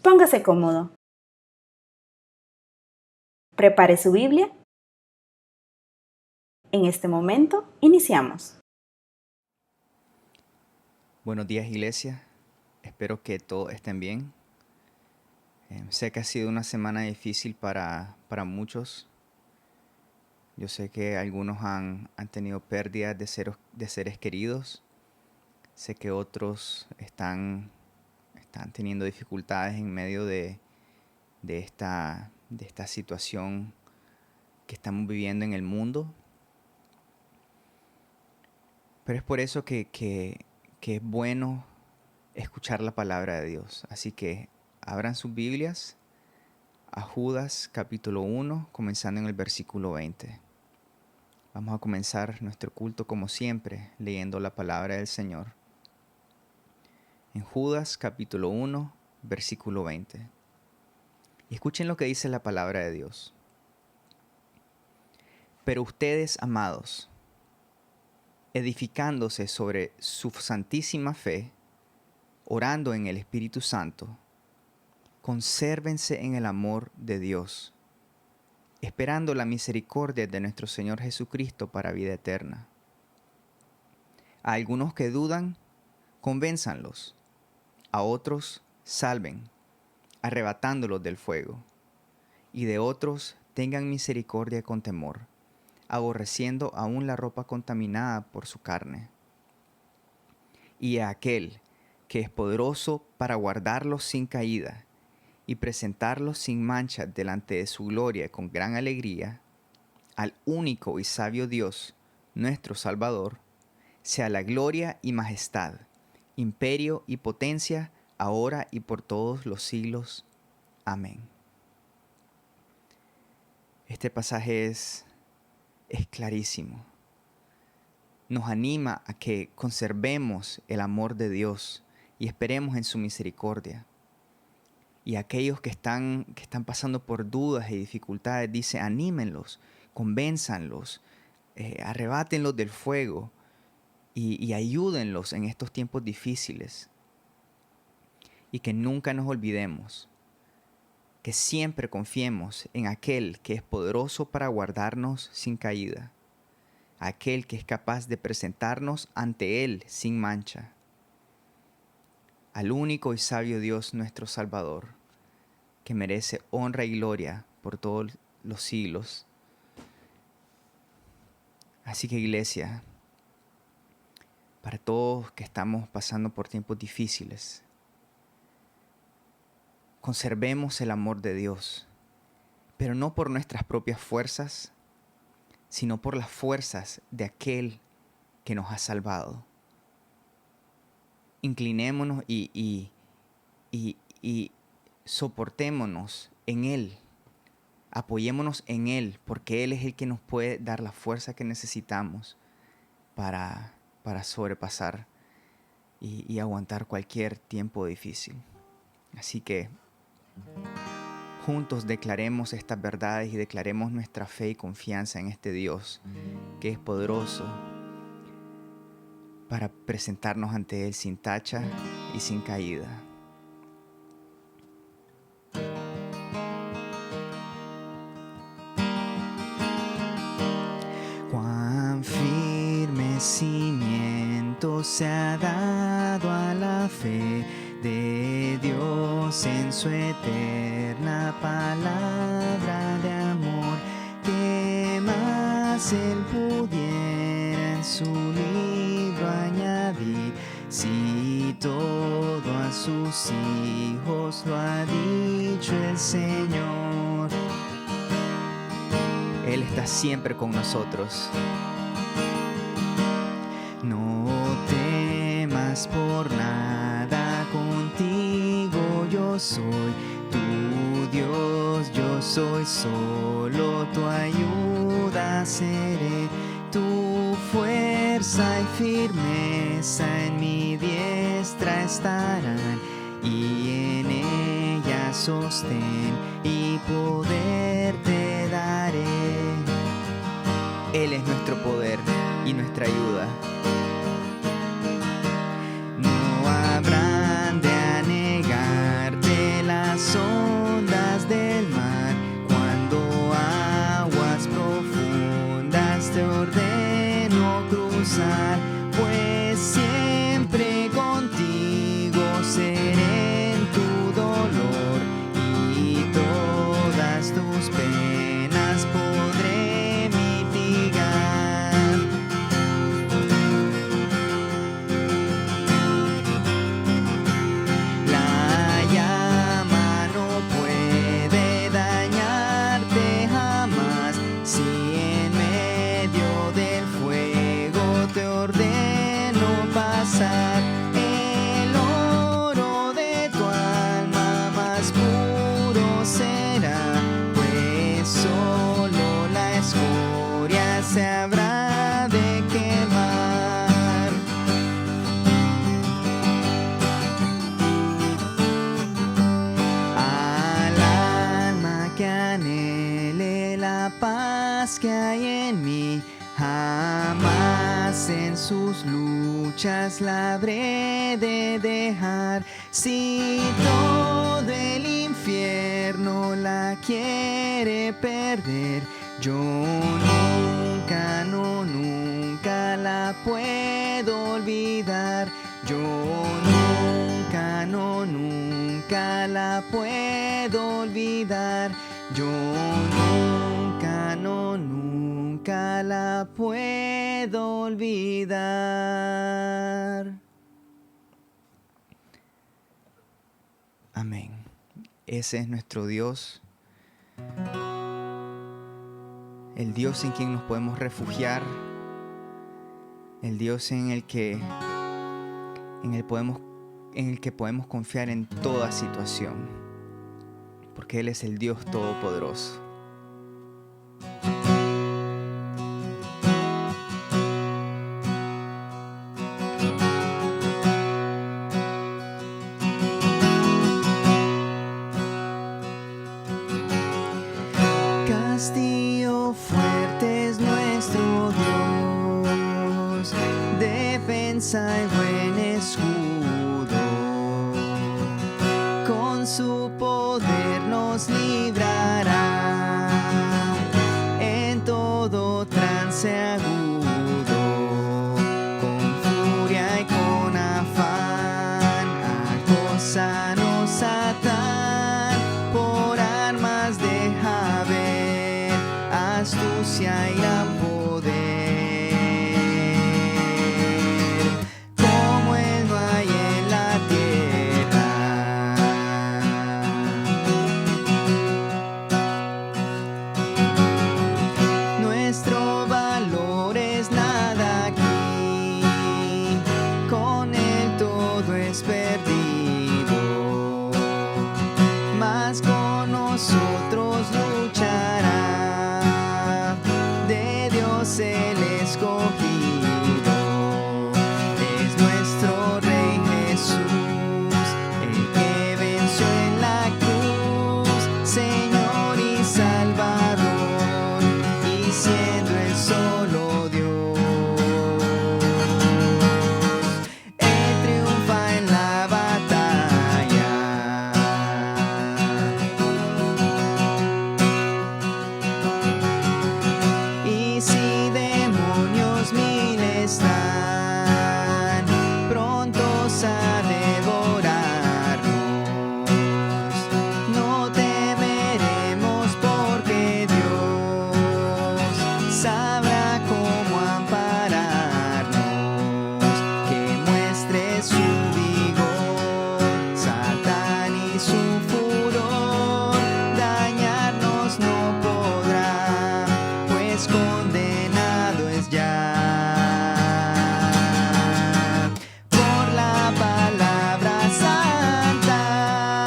Póngase cómodo. Prepare su Biblia. En este momento, iniciamos. Buenos días, iglesia. Espero que todos estén bien. Sé que ha sido una semana difícil para muchos. Yo sé que algunos han tenido pérdidas de seres queridos. Sé que otros están teniendo dificultades en medio de esta situación que estamos viviendo en el mundo. Pero es por eso que es bueno escuchar la palabra de Dios. Así que abran sus Biblias a Judas capítulo 1, comenzando en el versículo 20. Vamos a comenzar nuestro culto como siempre, leyendo la palabra del Señor. En Judas capítulo 1, versículo 20. Y escuchen lo que dice la palabra de Dios. Pero ustedes, amados, edificándose sobre su santísima fe, orando en el Espíritu Santo, consérvense en el amor de Dios, esperando la misericordia de nuestro Señor Jesucristo para vida eterna. A algunos que dudan, convénzanlos. A otros, salven, arrebatándolos del fuego. Y de otros, tengan misericordia con temor, aborreciendo aún la ropa contaminada por su carne. Y a aquel que es poderoso para guardarlos sin caída y presentarlos sin mancha delante de su gloria con gran alegría, al único y sabio Dios, nuestro Salvador, sea la gloria y majestad, imperio y potencia, ahora y por todos los siglos. Amén. Este pasaje es clarísimo. Nos anima a que conservemos el amor de Dios y esperemos en su misericordia. Y aquellos que están pasando por dudas y dificultades, dice, anímenlos, convénzanlos, arrebátenlos del fuego y ayúdenlos en estos tiempos difíciles. Y que nunca nos olvidemos, que siempre confiemos en aquel que es poderoso para guardarnos sin caída, aquel que es capaz de presentarnos ante Él sin mancha, al único y sabio Dios nuestro Salvador, que merece honra y gloria por todos los siglos. Así que, iglesia, para todos que estamos pasando por tiempos difíciles, conservemos el amor de Dios, pero no por nuestras propias fuerzas, sino por las fuerzas de aquel que nos ha salvado. Inclinémonos y soportémonos en Él. Apoyémonos en Él, porque Él es el que nos puede dar la fuerza que necesitamos para sobrepasar y aguantar cualquier tiempo difícil. Así que juntos declaremos estas verdades y declaremos nuestra fe y confianza en este Dios que es poderoso para presentarnos ante Él sin tacha y sin caída. Cuán firme cimiento se ha dado a la fe de Dios en su eterna palabra de amor, que más Él pudiera en su libro añadir, si todo a sus hijos lo ha dicho el Señor. Él está siempre con nosotros. No temas por nada, contigo yo soy tu Dios, yo soy solo tu ayuda, seré tu fuerza y firmeza, en mi diestra estarán y en ella sostén y poder te daré. Él es nuestro poder y nuestra ayuda. No habrán de anegarte las pasar. El oro de tu alma más puro será, pues solo la escoria se habrá de quemar. Al alma que anhele la paz que hay en mí, jamás en sus luchas la habré de dejar. Si todo el infierno la quiere perder, yo nunca, no, nunca la puedo olvidar. Yo nunca, no, nunca la puedo olvidar. Yo nunca, no, nunca la puedo olvidar. Amén. Ese es nuestro Dios. El Dios en quien nos podemos refugiar. El Dios en el que podemos confiar en toda situación. Porque Él es el Dios Todopoderoso. Castillo fuerte es nuestro Dios, defensa y buen escudo. Con su poder nos librará en todo trance agudo. Con furia y con afán acósanos Satán, por armas deja ver astucia y gran poder. Como Él no hay en la tierra. Nuestro valor es nada aquí, con Él todo es perdido, mas con nosotros luchará, de Dios el escogido. Es nuestro Rey Jesús, el que venció en la cruz, Señor y Salvador, y siendo Él solo Dios. Él triunfa en la batalla. Y si demonios mil están prontos a devorarnos, no temeremos porque Dios sabrá cómo ampararnos. Que muestre su vigor Satán y su furor, dañarnos no podrá, pues condenado es ya. Por la palabra santa,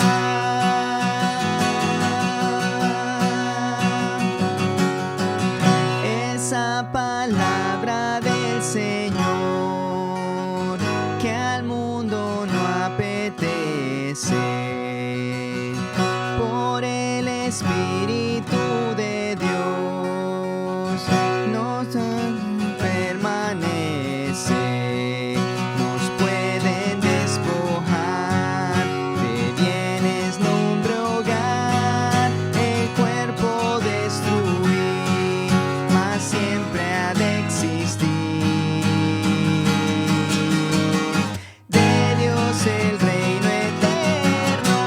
esa palabra del Señor que al mundo no apetece. Por el Espíritu de Dios nos permanece. Nos pueden despojar de bienes, nombre, hogar, el cuerpo destruir, mas siempre ha de existir. De Dios el reino eterno.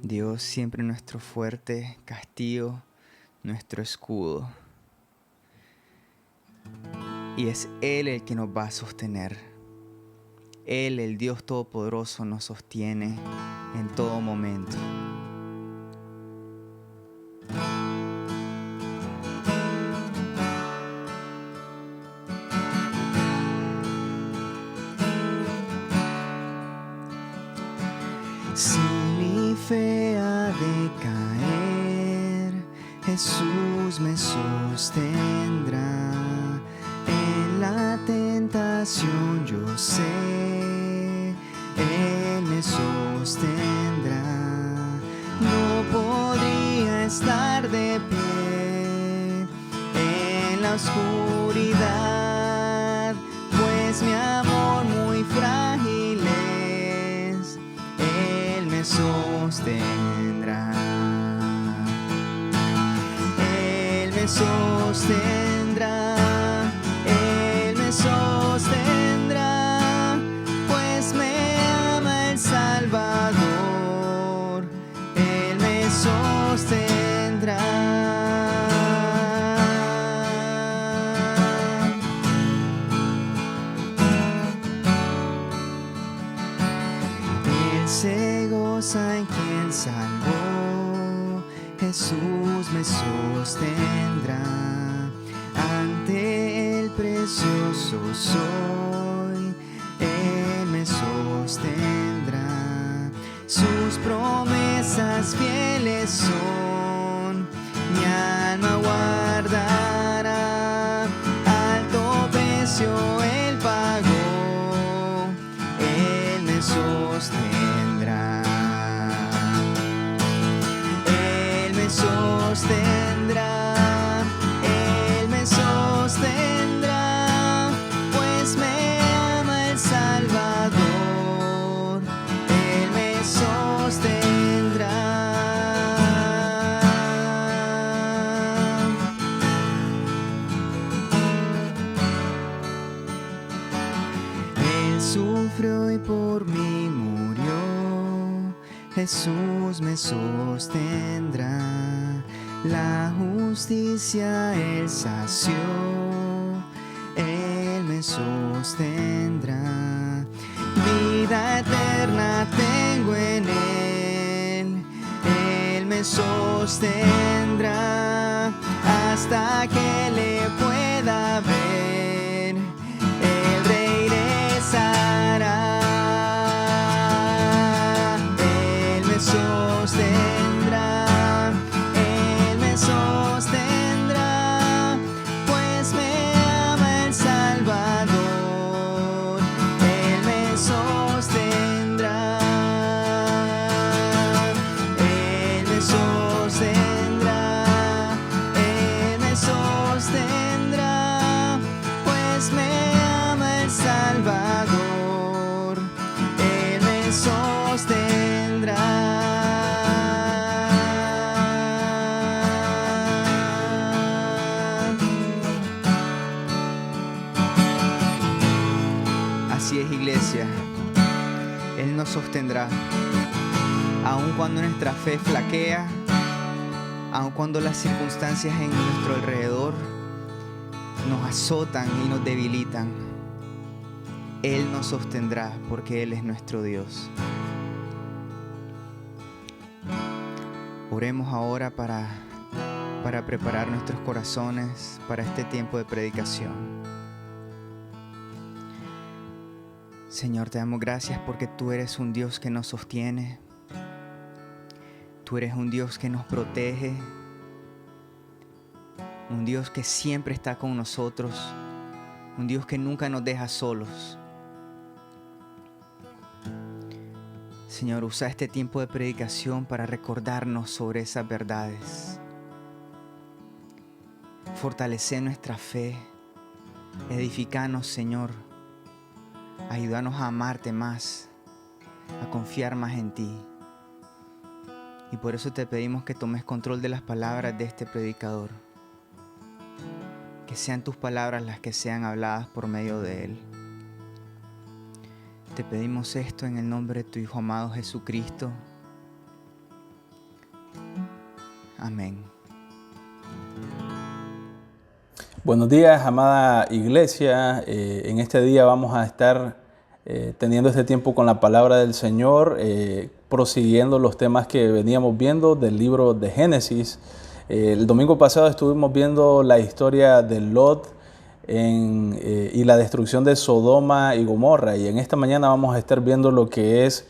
Dios siempre nuestro fuerte castillo, nuestro escudo. y es Él el que nos va a sostener. Él, el Dios Todopoderoso, nos sostiene en todo momento. Si mi fe ha de caer, Jesús me sostendrá. En la tentación yo sé, Él me sostendrá. No podría estar de pie en la oscuridad, pues mi amor muy frágil es, Él me sostendrá. Él me sostendrá. Él me sostendrá, pues me ama el Salvador. Él me sostendrá. Él se goza en quien salvó, Jesús me sostendrá. Ante el precioso soy, Él me sostendrá. Sus promesas fieles son, mi alma guardará. Alto precio Él pagó, Él me sostendrá. Él me sostendrá. Él me sostendrá, pues me ama el Salvador. Él me sostendrá. Él sufrió y por mí murió, Jesús me sostendrá. La justicia Él sació, Él me sostendrá. Vida eterna tengo en Él, Él me sostendrá. Hasta que le pueda ver, Él regresará. Él me sostendrá. Sostendrá, pues me ama el Salvador. Él me sostendrá. Él me sostendrá. Él me sostendrá, pues me ama el Salvador. Él me sostendrá. Así es, iglesia, Él nos sostendrá, aun cuando nuestra fe flaquea, aun cuando las circunstancias en nuestro alrededor nos azotan y nos debilitan. Él nos sostendrá porque Él es nuestro Dios. Oremos ahora para preparar nuestros corazones para este tiempo de predicación. Señor, te damos gracias porque tú eres un Dios que nos sostiene. Tú eres un Dios que nos protege. Un Dios que siempre está con nosotros. Un Dios que nunca nos deja solos. Señor, usa este tiempo de predicación para recordarnos sobre esas verdades. Fortalece nuestra fe. Edificanos, Señor. Ayúdanos a amarte más, a confiar más en ti. Y por eso te pedimos que tomes control de las palabras de este predicador. Que sean tus palabras las que sean habladas por medio de él. Te pedimos esto en el nombre de tu Hijo amado Jesucristo. Amén. Buenos días, amada iglesia. En este día vamos a estar teniendo este tiempo con la palabra del Señor, prosiguiendo los temas que veníamos viendo del libro de Génesis. El domingo pasado estuvimos viendo la historia de Lot y la destrucción de Sodoma y Gomorra. Y en esta mañana vamos a estar viendo lo que es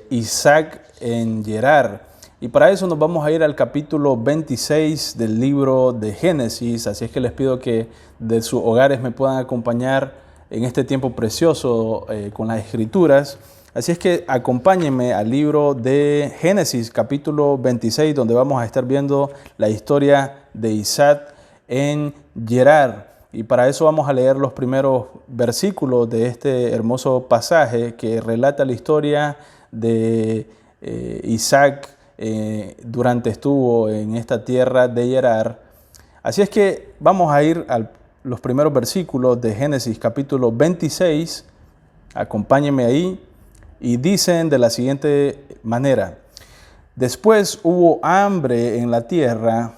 Isaac en Gerar. Y para eso nos vamos a ir al capítulo 26 del libro de Génesis. Así es que les pido que de sus hogares me puedan acompañar en este tiempo precioso con las escrituras. Así es que acompáñenme al libro de Génesis, capítulo 26, donde vamos a estar viendo la historia de Isaac en Gerar. Y para eso vamos a leer los primeros versículos de este hermoso pasaje que relata la historia de Isaac durante estuvo en esta tierra de Gerar. Así es que vamos a ir a los primeros versículos de Génesis capítulo 26. Acompáñenme ahí y dicen de la siguiente manera: después hubo hambre en la tierra,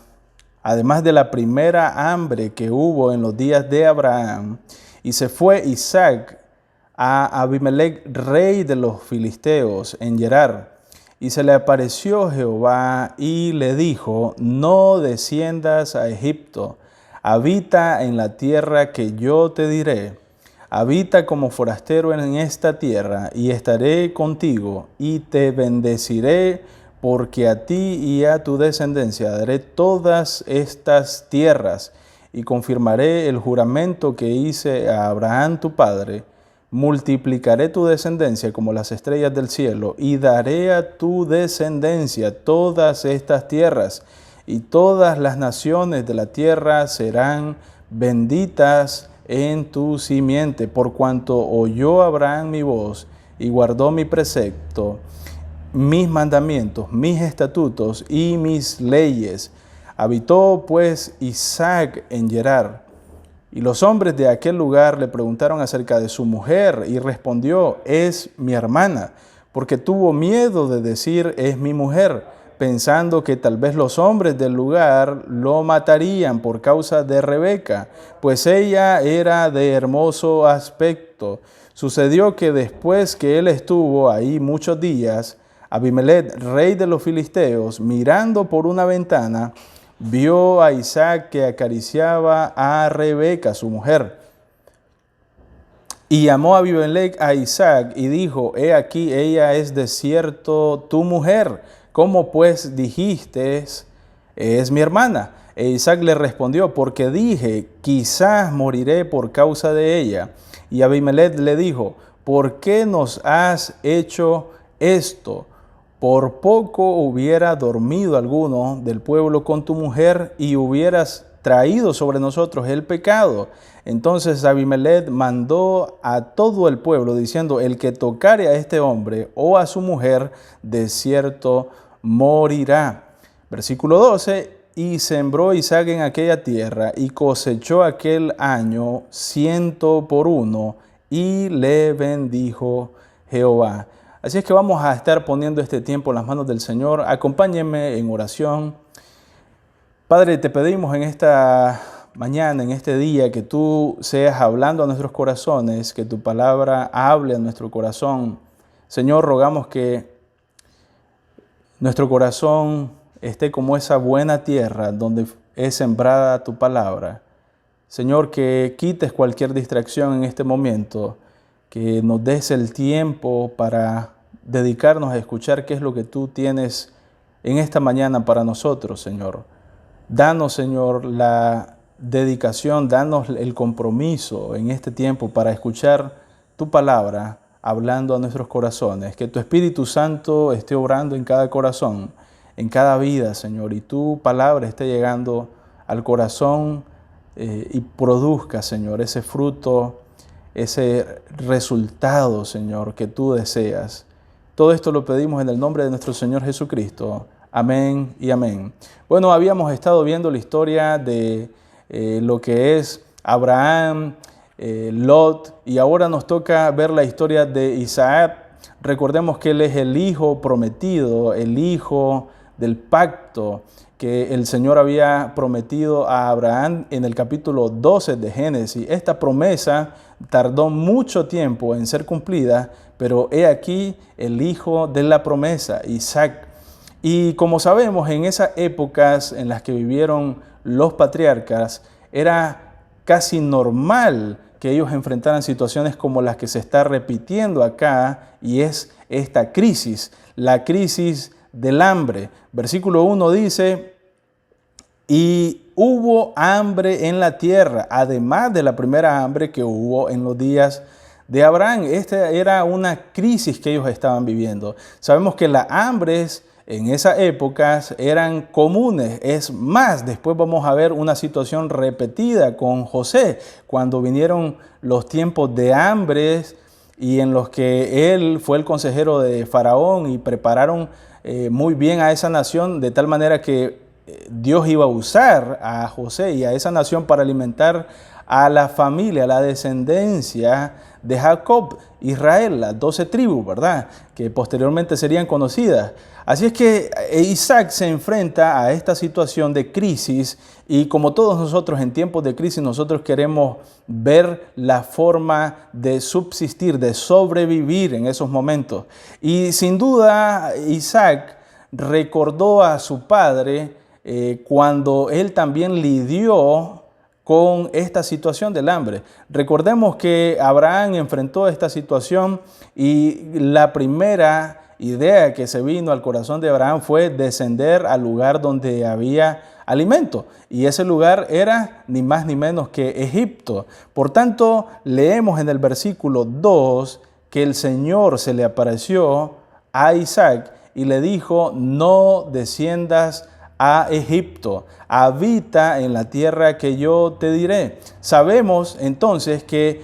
además de la primera hambre que hubo en los días de Abraham, y se fue Isaac a Abimelec, rey de los filisteos, en Gerar. Y se le apareció Jehová y le dijo: no desciendas a Egipto, habita en la tierra que yo te diré. Habita como forastero en esta tierra, y estaré contigo, y te bendeciré, porque a ti y a tu descendencia daré todas estas tierras, y confirmaré el juramento que hice a Abraham tu padre. Multiplicaré tu descendencia como las estrellas del cielo, y daré a tu descendencia todas estas tierras, y todas las naciones de la tierra serán benditas en tu simiente, por cuanto oyó Abraham mi voz y guardó mi precepto, mis mandamientos, mis estatutos y mis leyes. Habitó pues Isaac en Gerar. Y los hombres de aquel lugar le preguntaron acerca de su mujer, y respondió: es mi hermana, porque tuvo miedo de decir: es mi mujer, pensando que tal vez los hombres del lugar lo matarían por causa de Rebeca, pues ella era de hermoso aspecto. Sucedió que después que él estuvo ahí muchos días, Abimelec, rey de los filisteos, mirando por una ventana, vio a Isaac que acariciaba a Rebeca, su mujer. Y llamó a Abimelec a Isaac y dijo: he aquí, ella es de cierto tu mujer. ¿Cómo pues dijiste: es mi hermana? E Isaac le respondió: porque dije: quizás moriré por causa de ella. Y Abimelec le dijo: ¿por qué nos has hecho esto? Por poco hubiera dormido alguno del pueblo con tu mujer, y hubieras traído sobre nosotros el pecado. Entonces Abimelec mandó a todo el pueblo, diciendo: el que tocare a este hombre o a su mujer, de cierto morirá. Versículo 12: y sembró Isaac en aquella tierra, y cosechó aquel año 100 por 1, y le bendijo Jehová. Así es que vamos a estar poniendo este tiempo en las manos del Señor. Acompáñenme en oración. Padre, te pedimos en esta mañana, en este día, que tú seas hablando a nuestros corazones, que tu palabra hable a nuestro corazón. Señor, rogamos que nuestro corazón esté como esa buena tierra donde es sembrada tu palabra. Señor, que quites cualquier distracción en este momento, que nos des el tiempo para dedicarnos a escuchar qué es lo que tú tienes en esta mañana para nosotros, Señor. Danos, Señor, la dedicación, danos el compromiso en este tiempo para escuchar tu palabra hablando a nuestros corazones. Que tu Espíritu Santo esté obrando en cada corazón, en cada vida, Señor, y tu palabra esté llegando al corazón y produzca, Señor, ese fruto, ese resultado, Señor, que tú deseas. Todo esto lo pedimos en el nombre de nuestro Señor Jesucristo. Amén y amén. Bueno, habíamos estado viendo la historia de lo que es Abraham, Lot, y ahora nos toca ver la historia de Isaac. Recordemos que él es el hijo prometido, el hijo del pacto que el Señor había prometido a Abraham en el capítulo 12 de Génesis. Esta promesa tardó mucho tiempo en ser cumplida, pero he aquí el hijo de la promesa, Isaac. Y como sabemos, en esas épocas en las que vivieron los patriarcas, era casi normal que ellos enfrentaran situaciones como las que se está repitiendo acá, y es esta crisis, la crisis del hambre. Versículo 1 dice: y hubo hambre en la tierra, además de la primera hambre que hubo en los días de Abraham. Esta era una crisis que ellos estaban viviendo. Sabemos que las hambres en esas épocas eran comunes. Es más, después vamos a ver una situación repetida con José, cuando vinieron los tiempos de hambres y en los que él fue el consejero de Faraón y prepararon muy bien a esa nación, de tal manera que Dios iba a usar a José y a esa nación para alimentar a la familia, a la descendencia de Jacob, Israel, las 12 tribus, ¿verdad?, que posteriormente serían conocidas. Así es que Isaac se enfrenta a esta situación de crisis, y como todos nosotros en tiempos de crisis, nosotros queremos ver la forma de subsistir, de sobrevivir en esos momentos. Y sin duda Isaac recordó a su padre cuando él también lidió con esta situación del hambre. Recordemos que Abraham enfrentó esta situación y la primera idea que se vino al corazón de Abraham fue descender al lugar donde había alimento, y ese lugar era ni más ni menos que Egipto. Por tanto, leemos en el versículo 2 que el Señor se le apareció a Isaac y le dijo: no desciendas a Egipto, habita en la tierra que yo te diré. Sabemos entonces que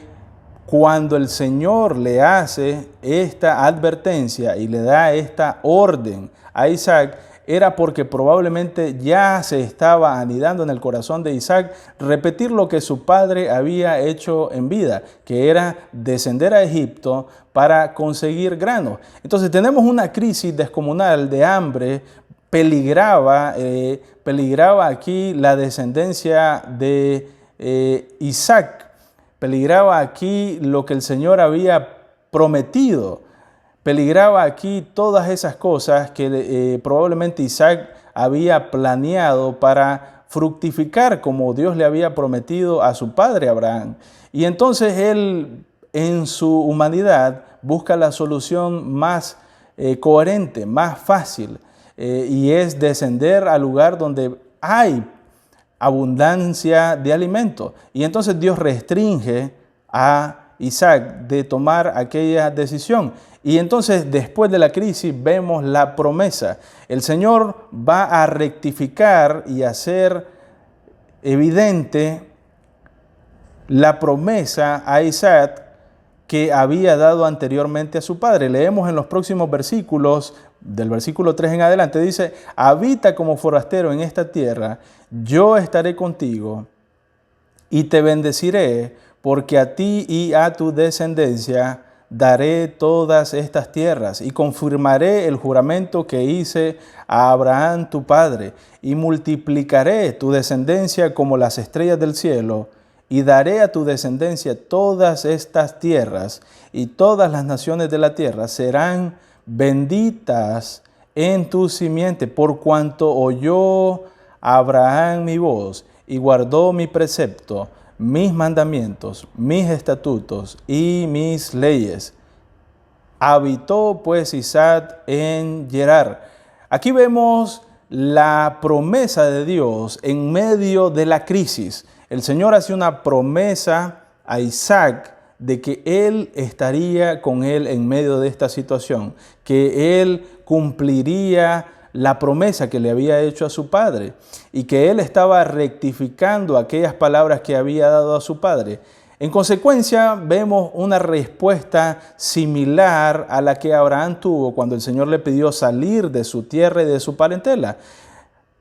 cuando el Señor le hace esta advertencia y le da esta orden a Isaac, era porque probablemente ya se estaba anidando en el corazón de Isaac repetir lo que su padre había hecho en vida, que era descender a Egipto para conseguir grano. Entonces tenemos una crisis descomunal de hambre. Peligraba aquí la descendencia de Isaac, peligraba aquí lo que el Señor había prometido, peligraba aquí todas esas cosas que probablemente Isaac había planeado para fructificar como Dios le había prometido a su padre Abraham. Y entonces él, en su humanidad, busca la solución más coherente, más fácil. Y es descender al lugar donde hay abundancia de alimento. Y entonces Dios restringe a Isaac de tomar aquella decisión. Y entonces, después de la crisis, vemos la promesa. El Señor va a rectificar y hacer evidente la promesa a Isaac que había dado anteriormente a su padre. Leemos en los próximos versículos, del versículo 3 en adelante, dice: habita como forastero en esta tierra, yo estaré contigo y te bendeciré, porque a ti y a tu descendencia daré todas estas tierras, y confirmaré el juramento que hice a Abraham tu padre, y multiplicaré tu descendencia como las estrellas del cielo, y daré a tu descendencia todas estas tierras, y todas las naciones de la tierra serán benditas en tu simiente, por cuanto oyó Abraham mi voz y guardó mi precepto, mis mandamientos, mis estatutos y mis leyes. Habitó pues Isaac en Gerar. Aquí vemos la promesa de Dios en medio de la crisis. El Señor hace una promesa a Isaac de que Él estaría con él en medio de esta situación, que Él cumpliría la promesa que le había hecho a su padre y que Él estaba rectificando aquellas palabras que había dado a su padre. En consecuencia, vemos una respuesta similar a la que Abraham tuvo cuando el Señor le pidió salir de su tierra y de su parentela.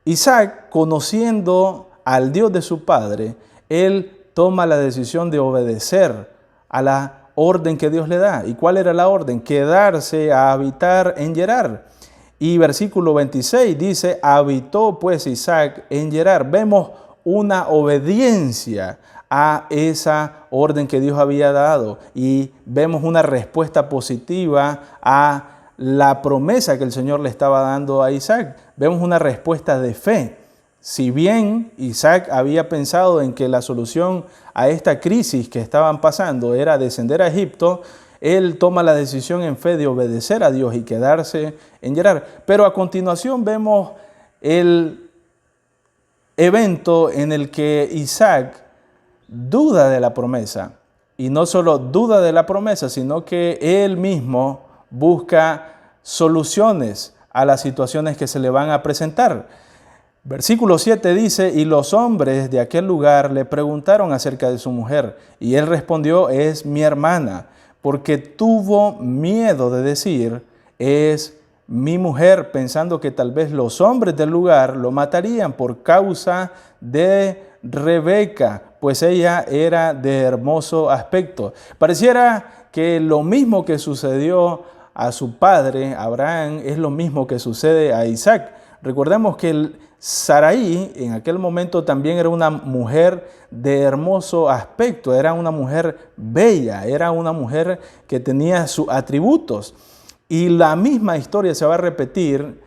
Isaac, conociendo al Dios de su padre, él toma la decisión de obedecer a la orden que Dios le da. ¿Y cuál era la orden? Quedarse a habitar en Gerar. Y versículo 26 dice, habitó pues Isaac en Gerar. Vemos una obediencia a esa orden que Dios había dado y vemos una respuesta positiva a la promesa que el Señor le estaba dando a Isaac. Vemos una respuesta de fe. Si bien Isaac había pensado en que la solución a esta crisis que estaban pasando era descender a Egipto, él toma la decisión en fe de obedecer a Dios y quedarse en Gerar. Pero a continuación vemos el evento en el que Isaac duda de la promesa. Y no solo duda de la promesa, sino que él mismo busca soluciones a las situaciones que se le van a presentar. Versículo 7 dice, y los hombres de aquel lugar le preguntaron acerca de su mujer, y él respondió, es mi hermana, porque tuvo miedo de decir, es mi mujer, pensando que tal vez los hombres del lugar lo matarían por causa de Rebeca, pues ella era de hermoso aspecto. Pareciera que lo mismo que sucedió a su padre, Abraham, es lo mismo que sucede a Isaac. Recordemos que Sarai en aquel momento también era una mujer de hermoso aspecto, era una mujer bella, era una mujer que tenía sus atributos. Y la misma historia se va a repetir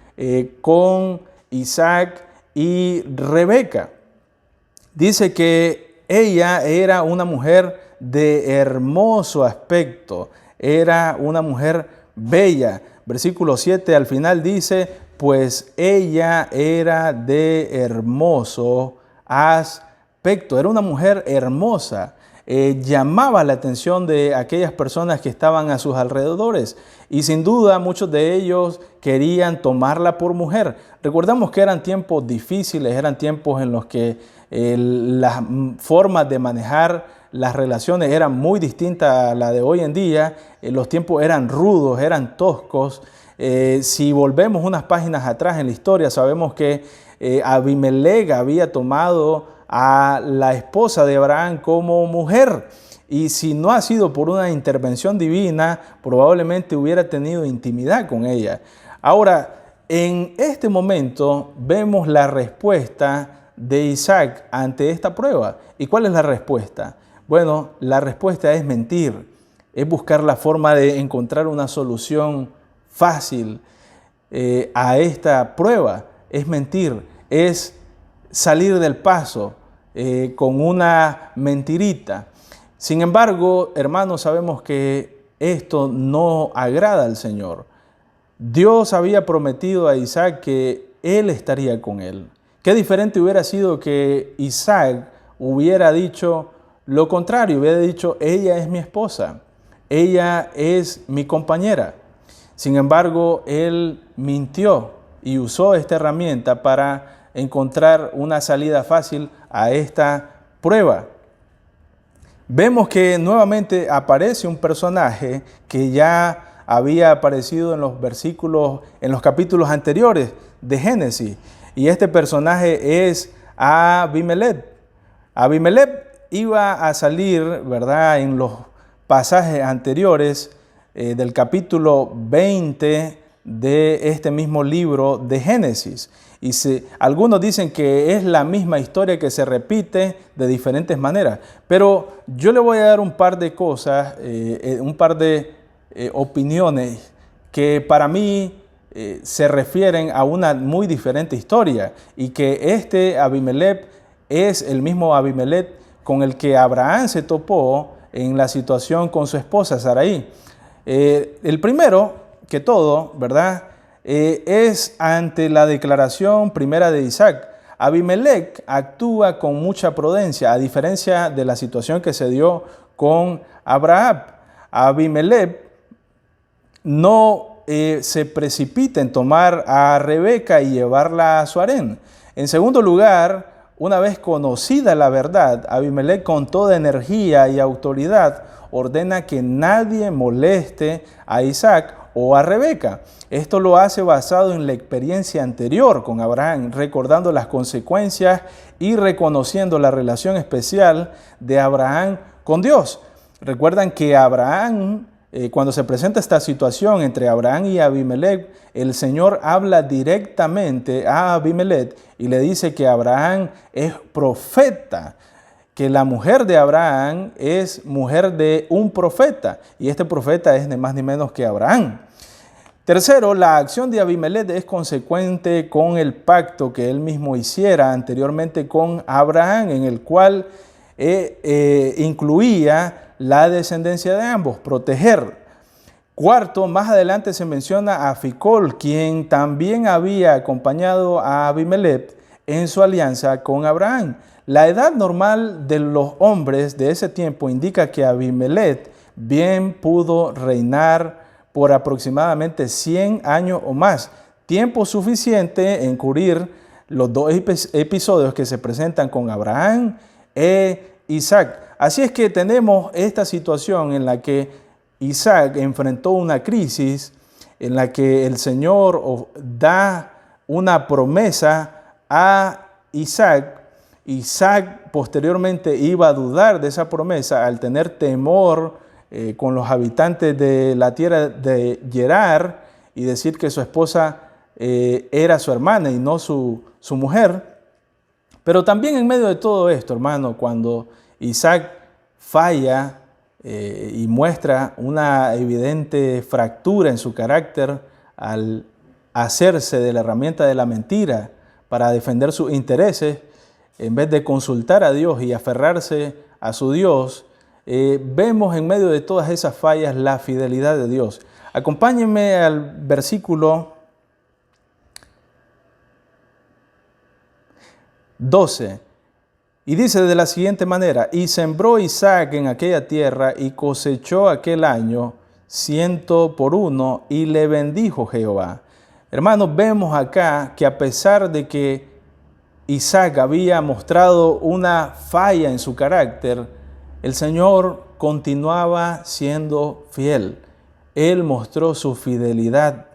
con Isaac y Rebeca. Dice que ella era una mujer de hermoso aspecto, era una mujer bella. Versículo 7 al final dice, pues ella era de hermoso aspecto, era una mujer hermosa. Llamaba la atención de aquellas personas que estaban a sus alrededores y sin duda muchos de ellos querían tomarla por mujer. Recordamos que eran tiempos difíciles, eran tiempos en los que las formas de manejar las relaciones eran muy distintas a la de hoy en día. Los tiempos eran rudos, eran toscos. Si volvemos unas páginas atrás en la historia, sabemos que Abimelec había tomado a la esposa de Abraham como mujer. Y si no ha sido por una intervención divina, probablemente hubiera tenido intimidad con ella. Ahora, en este momento vemos la respuesta de Isaac ante esta prueba. ¿Y cuál es la respuesta? Bueno, la respuesta es mentir, es buscar la forma de encontrar una solución fácil a esta prueba, es mentir, es salir del paso con una mentirita. Sin embargo, hermanos, sabemos que esto no agrada al Señor. Dios había prometido a Isaac que Él estaría con él. Qué diferente hubiera sido que Isaac hubiera dicho lo contrario, hubiera dicho, ella es mi esposa, ella es mi compañera. Sin embargo, él mintió y usó esta herramienta para encontrar una salida fácil a esta prueba. Vemos que nuevamente aparece un personaje que ya había aparecido en los capítulos anteriores de Génesis. Y este personaje es Abimelec. Abimelec iba a salir, ¿verdad?, en los pasajes anteriores del capítulo 20 de este mismo libro de Génesis. Y algunos dicen que es la misma historia que se repite de diferentes maneras. Pero yo le voy a dar un par de cosas, un par de opiniones que para mí se refieren a una muy diferente historia. Y que este Abimelec es el mismo Abimelec con el que Abraham se topó en la situación con su esposa Sarai. El primero que todo, ¿verdad?, es ante la declaración primera de Isaac. Abimelec actúa con mucha prudencia, a diferencia de la situación que se dio con Abraham. Abimelec no se precipita en tomar a Rebeca y llevarla a su harén. En segundo lugar, una vez conocida la verdad, Abimelec con toda energía y autoridad ordena que nadie moleste a Isaac o a Rebeca. Esto lo hace basado en la experiencia anterior con Abraham, recordando las consecuencias y reconociendo la relación especial de Abraham con Dios. Recuerdan que Abraham cuando se presenta esta situación entre Abraham y Abimelech, el Señor habla directamente a Abimelech y le dice que Abraham es profeta, que la mujer de Abraham es mujer de un profeta, y este profeta es ni más ni menos que Abraham. Tercero, la acción de Abimelech es consecuente con el pacto que él mismo hiciera anteriormente con Abraham, en el cual incluía la descendencia de ambos, proteger. Cuarto, más adelante se menciona a Ficol, quien también había acompañado a Abimelech en su alianza con Abraham. La edad normal de los hombres de ese tiempo indica que Abimelech bien pudo reinar por aproximadamente 100 años o más, tiempo suficiente en cubrir los dos episodios que se presentan con Abraham e Isaac. Así es que tenemos esta situación en la que Isaac enfrentó una crisis, en la que el Señor da una promesa a Isaac. Isaac posteriormente iba a dudar de esa promesa al tener temor con los habitantes de la tierra de Gerar y decir que su esposa era su hermana y no su mujer. Pero también en medio de todo esto, hermano, cuando Isaac falla y muestra una evidente fractura en su carácter al hacerse de la herramienta de la mentira para defender sus intereses, en vez de consultar a Dios y aferrarse a su Dios, vemos en medio de todas esas fallas la fidelidad de Dios. Acompáñenme al versículo 12. Y dice de la siguiente manera: y sembró Isaac en aquella tierra y cosechó aquel año 100 por 1 y le bendijo Jehová. Hermanos, vemos acá que a pesar de que Isaac había mostrado una falla en su carácter, el Señor continuaba siendo fiel. Él mostró su fidelidad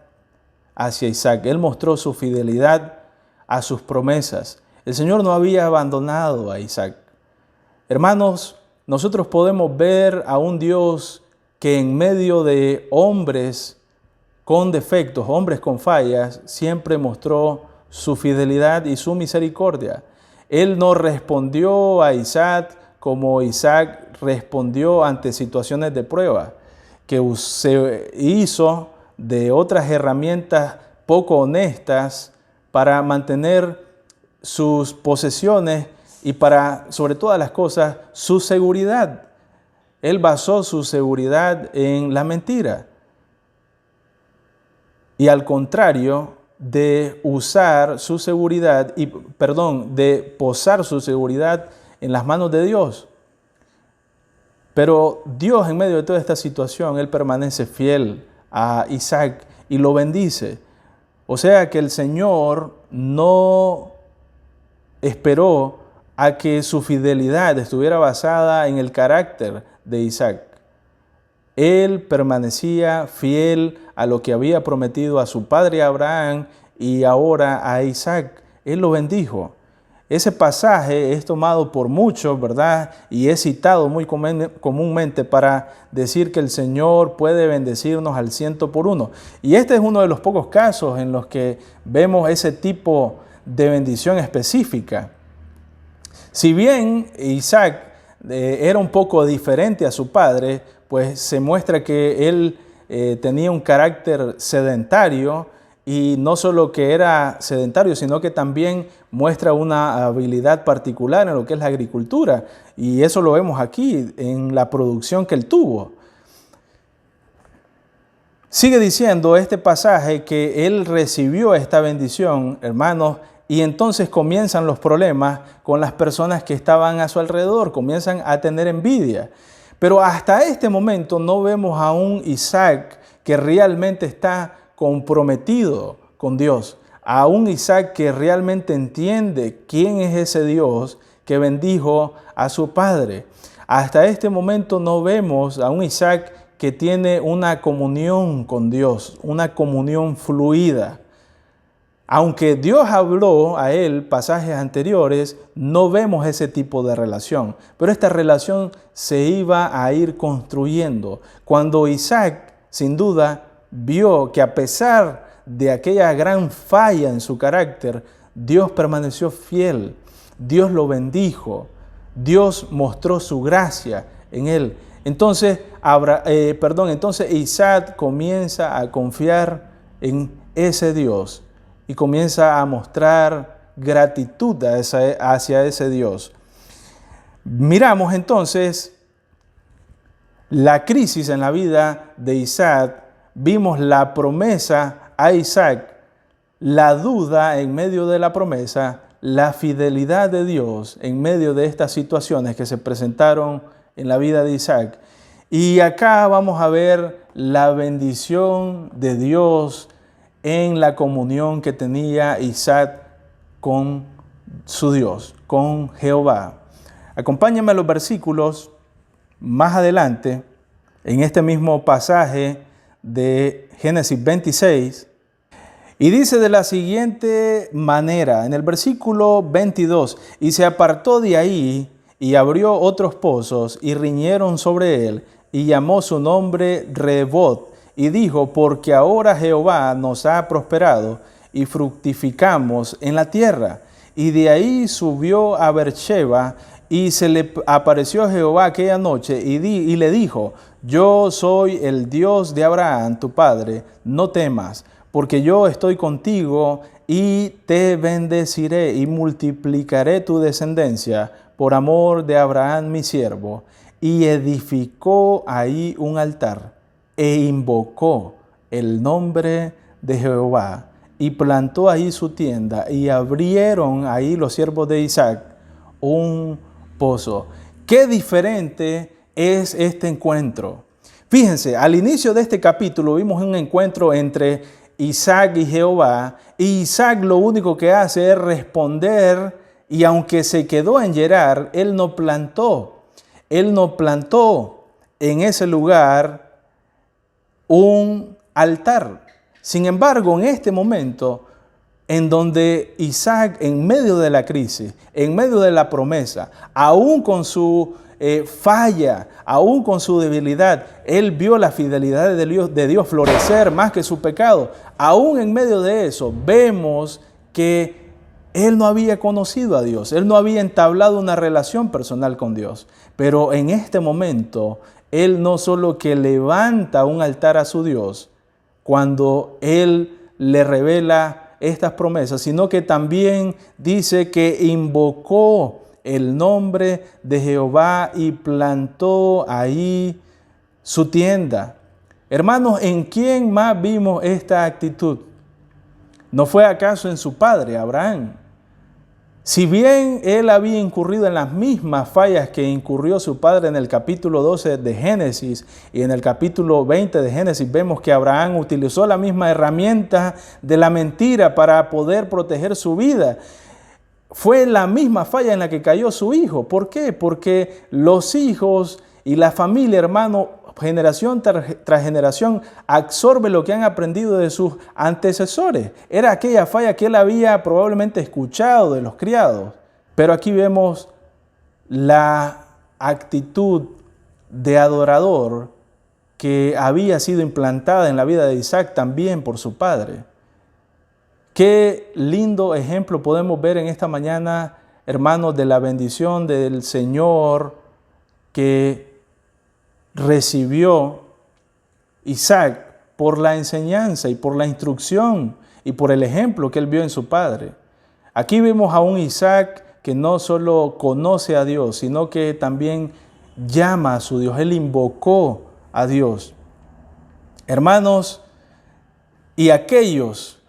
hacia Isaac. Él mostró su fidelidad a sus promesas. El Señor no había abandonado a Isaac. Hermanos, nosotros podemos ver a un Dios que en medio de hombres con defectos, hombres con fallas, siempre mostró su fidelidad y su misericordia. Él no respondió a Isaac como Isaac respondió ante situaciones de prueba, que se hizo de otras herramientas poco honestas para mantener sus posesiones y para, sobre todas las cosas, su seguridad. Él basó su seguridad en la mentira. Y al contrario de usar su seguridad, de posar su seguridad en las manos de Dios. Pero Dios, en medio de toda esta situación, Él permanece fiel a Isaac y lo bendice. O sea que el Señor no esperó a que su fidelidad estuviera basada en el carácter de Isaac. Él permanecía fiel a lo que había prometido a su padre Abraham y ahora a Isaac. Él lo bendijo. Ese pasaje es tomado por muchos, ¿verdad? Y es citado muy comúnmente para decir que el Señor puede bendecirnos al 100 por 1. Y este es uno de los pocos casos en los que vemos ese tipo de bendición específica. Si bien Isaac era un poco diferente a su padre, pues se muestra que él tenía un carácter sedentario, y no solo que era sedentario, sino que también muestra una habilidad particular en lo que es la agricultura, y eso lo vemos aquí en la producción que él tuvo. Sigue diciendo este pasaje que él recibió esta bendición, hermanos, y entonces comienzan los problemas con las personas que estaban a su alrededor, comienzan a tener envidia. Pero hasta este momento no vemos a un Isaac que realmente está comprometido con Dios, a un Isaac que realmente entiende quién es ese Dios que bendijo a su padre. Hasta este momento no vemos a un Isaac que tiene una comunión con Dios, una comunión fluida. Aunque Dios habló a él pasajes anteriores, no vemos ese tipo de relación. Pero esta relación se iba a ir construyendo. Cuando Isaac, sin duda, vio que a pesar de aquella gran falla en su carácter, Dios permaneció fiel, Dios lo bendijo, Dios mostró su gracia en él. Entonces Isaac comienza a confiar en ese Dios y comienza a mostrar gratitud hacia ese Dios. Miramos entonces la crisis en la vida de Isaac, vimos la promesa a Isaac, la duda en medio de la promesa, la fidelidad de Dios en medio de estas situaciones que se presentaron en la vida de Isaac. Y acá vamos a ver la bendición de Dios en la comunión que tenía Isaac con su Dios, con Jehová. Acompáñame a los versículos más adelante, en este mismo pasaje de Génesis 26, y dice de la siguiente manera, en el versículo 22, y se apartó de ahí y abrió otros pozos y riñeron sobre él y llamó su nombre Rehobot y dijo, porque ahora Jehová nos ha prosperado y fructificamos en la tierra. Y de ahí subió a Beersheba y se le apareció Jehová aquella noche y le dijo, yo soy el Dios de Abraham, tu padre, no temas, porque yo estoy contigo y te bendeciré y multiplicaré tu descendencia por amor de Abraham mi siervo. Y edificó ahí un altar e invocó el nombre de Jehová y plantó ahí su tienda y abrieron ahí los siervos de Isaac un pozo. Qué diferente es este encuentro. Fíjense, al inicio de este capítulo vimos un encuentro entre Isaac y Jehová, y Isaac lo único que hace es responder, y aunque se quedó en Gerar, él no plantó en ese lugar un altar. Sin embargo, en este momento, en donde Isaac, en medio de la crisis, en medio de la promesa, aún con su falla, aún con su debilidad, él vio la fidelidad de Dios florecer más que su pecado. Aún en medio de eso, vemos que él no había conocido a Dios, él no había entablado una relación personal con Dios. Pero en este momento, él no solo que levanta un altar a su Dios, cuando él le revela estas promesas, sino que también dice que invocó el nombre de Jehová y plantó ahí su tienda. Hermanos, ¿en quién más vimos esta actitud? ¿No fue acaso en su padre, Abraham? Si bien él había incurrido en las mismas fallas que incurrió su padre en el capítulo 12 de Génesis y en el capítulo 20 de Génesis, vemos que Abraham utilizó la misma herramienta de la mentira para poder proteger su vida. Fue la misma falla en la que cayó su hijo. ¿Por qué? Porque los hijos y la familia, hermano, generación tras generación, absorbe lo que han aprendido de sus antecesores. Era aquella falla que él había probablemente escuchado de los criados. Pero aquí vemos la actitud de adorador que había sido implantada en la vida de Isaac también por su padre. Qué lindo ejemplo podemos ver en esta mañana, hermanos, de la bendición del Señor que recibió Isaac por la enseñanza y por la instrucción y por el ejemplo que él vio en su padre. Aquí vemos a un Isaac que no solo conoce a Dios, sino que también llama a su Dios. Él invocó a Dios. Hermanos, y aquellos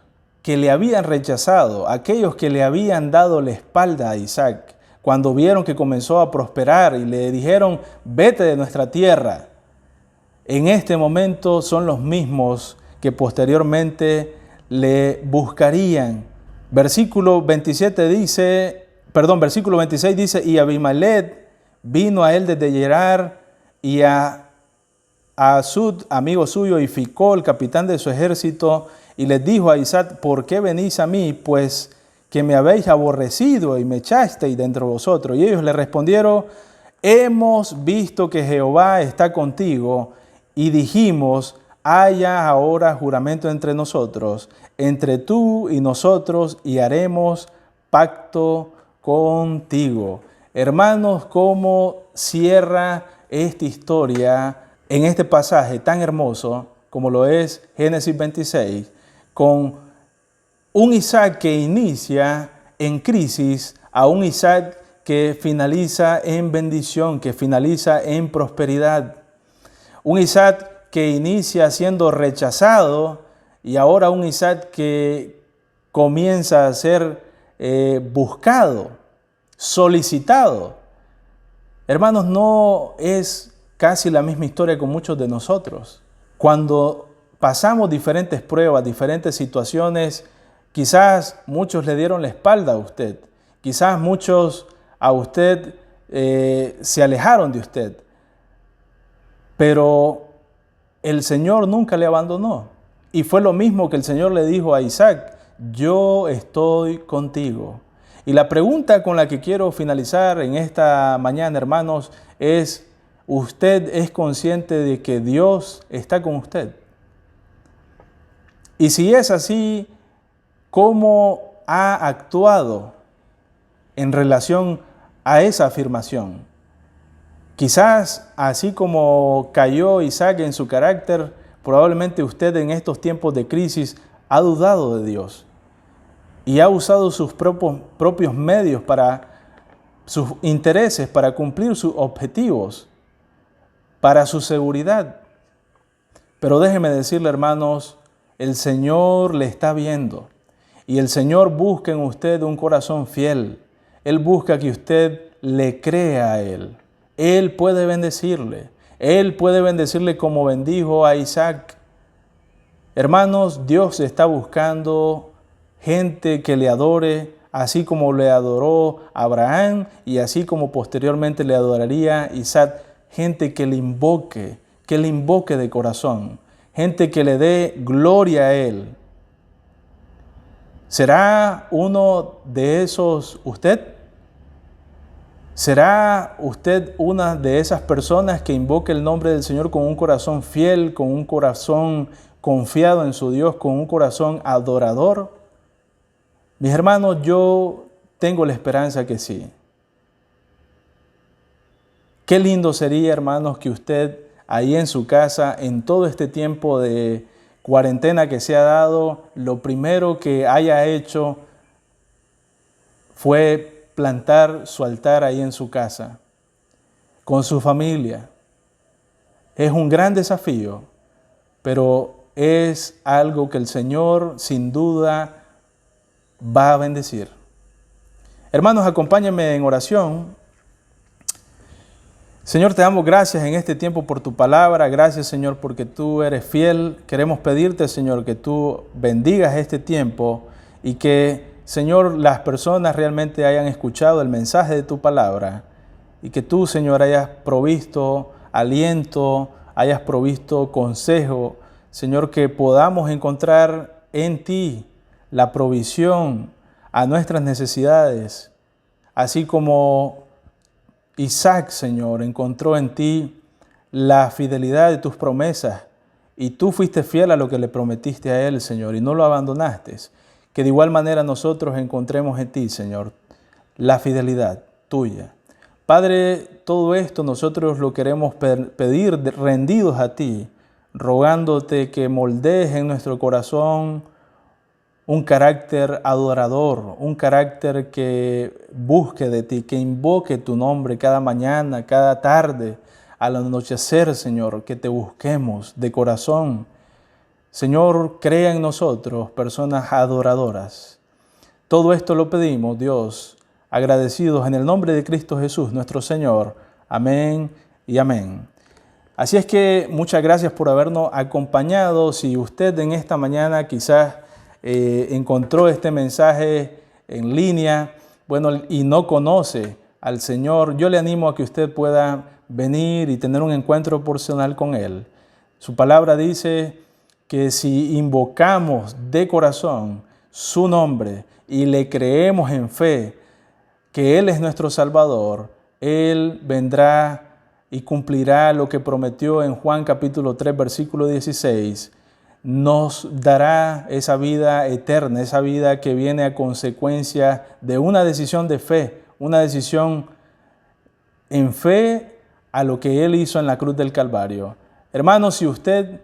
que le habían rechazado, aquellos que le habían dado la espalda a Isaac, cuando vieron que comenzó a prosperar y le dijeron, vete de nuestra tierra, en este momento son los mismos que posteriormente le buscarían. Versículo 26 dice, y Abimelech vino a él desde Gerar y a a Sud, amigo suyo, y Ficol, capitán de su ejército, y les dijo a Isaac: ¿por qué venís a mí? Pues que me habéis aborrecido y me echasteis de entre vosotros. Y ellos le respondieron: hemos visto que Jehová está contigo, y dijimos: haya ahora juramento entre nosotros, entre tú y nosotros, y haremos pacto contigo. Hermanos, ¿cómo cierra esta historia en este pasaje tan hermoso como lo es Génesis 26, con un Isaac que inicia en crisis a un Isaac que finaliza en bendición, que finaliza en prosperidad? Un Isaac que inicia siendo rechazado y ahora un Isaac que comienza a ser buscado, solicitado. Hermanos, no es casi la misma historia con muchos de nosotros. Cuando pasamos diferentes pruebas, diferentes situaciones, quizás muchos le dieron la espalda a usted. Quizás muchos a usted se alejaron de usted. Pero el Señor nunca le abandonó. Y fue lo mismo que el Señor le dijo a Isaac: yo estoy contigo. Y la pregunta con la que quiero finalizar en esta mañana, hermanos, es: ¿usted es consciente de que Dios está con usted? Y si es así, ¿cómo ha actuado en relación a esa afirmación? Quizás así como cayó Isaac en su carácter, probablemente usted en estos tiempos de crisis ha dudado de Dios y ha usado sus propios medios para sus intereses, para cumplir sus objetivos, para su seguridad. Pero déjeme decirle, hermanos, el Señor le está viendo y el Señor busca en usted un corazón fiel. Él busca que usted le crea a Él. Él puede bendecirle. Él puede bendecirle como bendijo a Isaac. Hermanos, Dios está buscando gente que le adore, así como le adoró a Abraham y así como posteriormente le adoraría a Isaac. Gente que le invoque de corazón. Gente que le dé gloria a Él. ¿Será uno de esos usted? ¿Será usted una de esas personas que invoque el nombre del Señor con un corazón fiel, con un corazón confiado en su Dios, con un corazón adorador? Mis hermanos, yo tengo la esperanza que sí. Qué lindo sería, hermanos, que usted ahí en su casa, en todo este tiempo de cuarentena que se ha dado, lo primero que haya hecho fue plantar su altar ahí en su casa, con su familia. Es un gran desafío, pero es algo que el Señor sin duda va a bendecir. Hermanos, acompáñenme en oración. Señor, te damos gracias en este tiempo por tu palabra. Gracias, Señor, porque tú eres fiel. Queremos pedirte, Señor, que tú bendigas este tiempo y que, Señor, las personas realmente hayan escuchado el mensaje de tu palabra y que tú, Señor, hayas provisto aliento, hayas provisto consejo. Señor, que podamos encontrar en ti la provisión a nuestras necesidades, así como Isaac, Señor, encontró en ti la fidelidad de tus promesas y tú fuiste fiel a lo que le prometiste a él, Señor, y no lo abandonaste. Que de igual manera nosotros encontremos en ti, Señor, la fidelidad tuya. Padre, todo esto nosotros lo queremos pedir rendidos a ti, rogándote que moldees en nuestro corazón un carácter adorador, un carácter que busque de ti, que invoque tu nombre cada mañana, cada tarde, al anochecer, Señor, que te busquemos de corazón. Señor, crea en nosotros personas adoradoras. Todo esto lo pedimos, Dios, agradecidos en el nombre de Cristo Jesús, nuestro Señor. Amén y amén. Así es que muchas gracias por habernos acompañado. Si usted en esta mañana quizás encontró este mensaje en línea, bueno, y no conoce al Señor, yo le animo a que usted pueda venir y tener un encuentro personal con Él. Su palabra dice que si invocamos de corazón su nombre y le creemos en fe que Él es nuestro Salvador, Él vendrá y cumplirá lo que prometió en Juan capítulo 3, versículo 16. Nos dará esa vida eterna, esa vida que viene a consecuencia de una decisión de fe, una decisión en fe a lo que Él hizo en la cruz del Calvario. Hermanos, si usted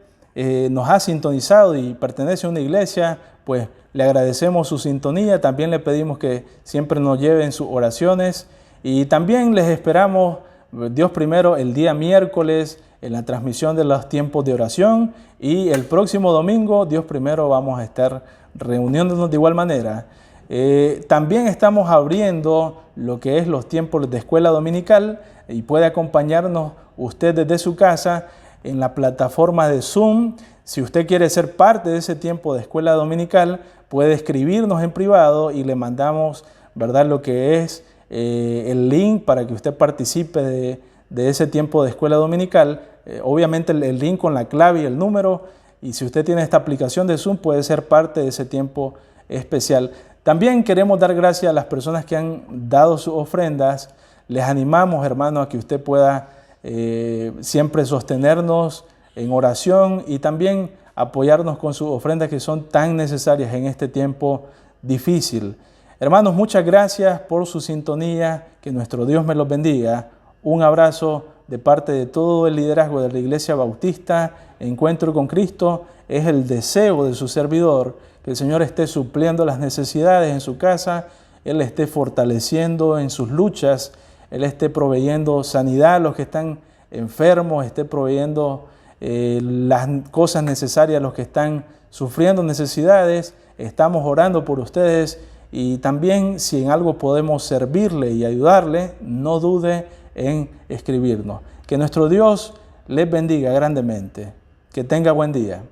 nos ha sintonizado y pertenece a una iglesia, pues le agradecemos su sintonía. También le pedimos que siempre nos lleven sus oraciones y también les esperamos, Dios primero, el día miércoles en la transmisión de los tiempos de oración y el próximo domingo, Dios primero, vamos a estar reuniéndonos de igual manera. También estamos abriendo lo que es los tiempos de escuela dominical y puede acompañarnos usted desde su casa en la plataforma de Zoom. Si usted quiere ser parte de ese tiempo de escuela dominical, puede escribirnos en privado y le mandamos, ¿verdad?, lo que es el link para que usted participe de ese tiempo de escuela dominical. Obviamente el link con la clave y el número. Y si usted tiene esta aplicación de Zoom, puede ser parte de ese tiempo especial. También queremos dar gracias a las personas que han dado sus ofrendas. Les animamos, hermanos, a que usted pueda siempre sostenernos en oración y también apoyarnos con sus ofrendas que son tan necesarias en este tiempo difícil. Hermanos, muchas gracias por su sintonía, que nuestro Dios me los bendiga. Un abrazo de parte de todo el liderazgo de la Iglesia Bautista Encuentro con Cristo. Es el deseo de su servidor que el Señor esté supliendo las necesidades en su casa, Él esté fortaleciendo en sus luchas, Él esté proveyendo sanidad a los que están enfermos, esté proveyendo las cosas necesarias a los que están sufriendo necesidades. Estamos orando por ustedes y también si en algo podemos servirle y ayudarle, no dude en escribirnos. Que nuestro Dios les bendiga grandemente. Que tenga buen día.